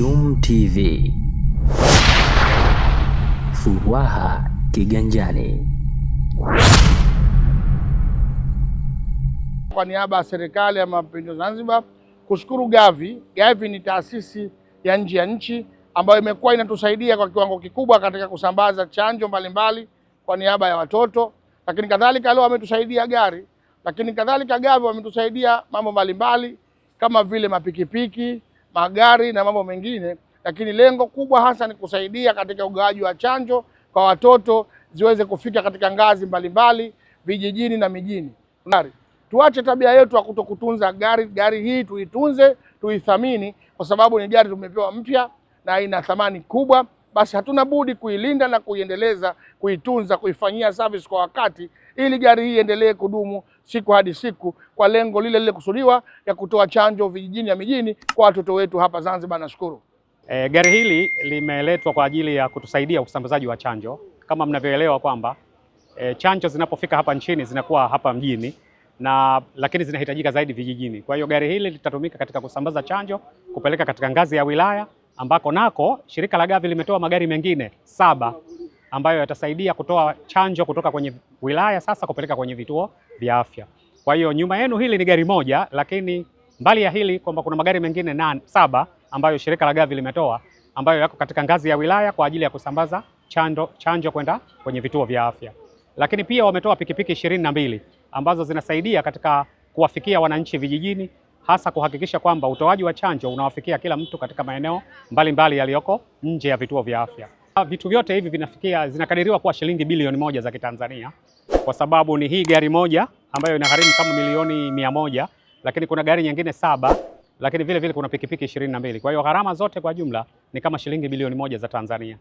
Shum TV. Furaha kiganjani. Kwa niaba ya Serikali ya Mapinduzi Zanzibar kushukuru Gavi. Gavi ni taasisi ya nje ya nchi ambayo imekuwa inatusaidia kwa kiwango kikubwa katika kusambaza chanjo mbalimbali kwa niaba ya watoto, lakini kadhalika leo wametusaidia gari, lakini kadhalika Gavi wametusaidia mambo mbalimbali kama vile mapikipiki, magari na mambo mengine, lakini lengo kubwa hasa ni kusaidia katika ugawaji wa chanjo kwa watoto ziweze kufika katika ngazi mbalimbali vijijini na mijini. Tuache tabia yetu ya kutokutunza gari. Gari hii tuitunze, tuithamini, kwa sababu ni gari tumepewa mpya na ina thamani kubwa. Basi hatuna budi kuilinda na kuiendeleza, kuitunza, kuifanyia service kwa wakati, ili gari hii endelee kudumu siku hadi siku kwa lengo lile lile kusudiwa ya kutoa chanjo vijijini na mijini kwa watoto wetu hapa Zanzibar. Nashukuru. Gari hili limeletwa kwa ajili ya kutusaidia usambazaji wa chanjo. Kama mnavyoelewa kwamba chanjo zinapofika hapa nchini zinakuwa hapa mjini lakini zinahitajika zaidi vijijini. Kwa hiyo gari hili litatumika katika kusambaza chanjo, kupeleka katika ngazi ya wilaya, ambako nako shirika la Gavi limetoa magari mengine 7 ambayo yatasaidia kutoa chanjo kutoka kwenye wilaya sasa kupeleka kwenye vituo vya afya. Kwa hiyo nyuma yenu hili ni gari moja, lakini mbali ya hili kwamba kuna magari mengine 7 ambayo shirika la Gavi limetoa, ambayo yako katika ngazi ya wilaya kwa ajili ya kusambaza chanjo kwenda kwenye vituo vya afya. Lakini pia wametoa pikipiki 22 ambazo zinasaidia katika kuwafikia wananchi vijijini, hasa kuhakikisha kwamba utoaji wa chanjo unawafikia kila mtu katika maeneo mbalimbali yaliyoko nje ya vituo vya afya. Vitu vyote hivi zinakadiriwa kuwa shilingi bilioni 1 za Kitanzania, kwa sababu ni hii gari moja ambayo inagharimu kama milioni 100, lakini kuna gari nyingine 7, lakini vile vile kuna pikipiki 22. Kwa hiyo gharama zote kwa jumla ni kama shilingi bilioni 1 za Tanzania.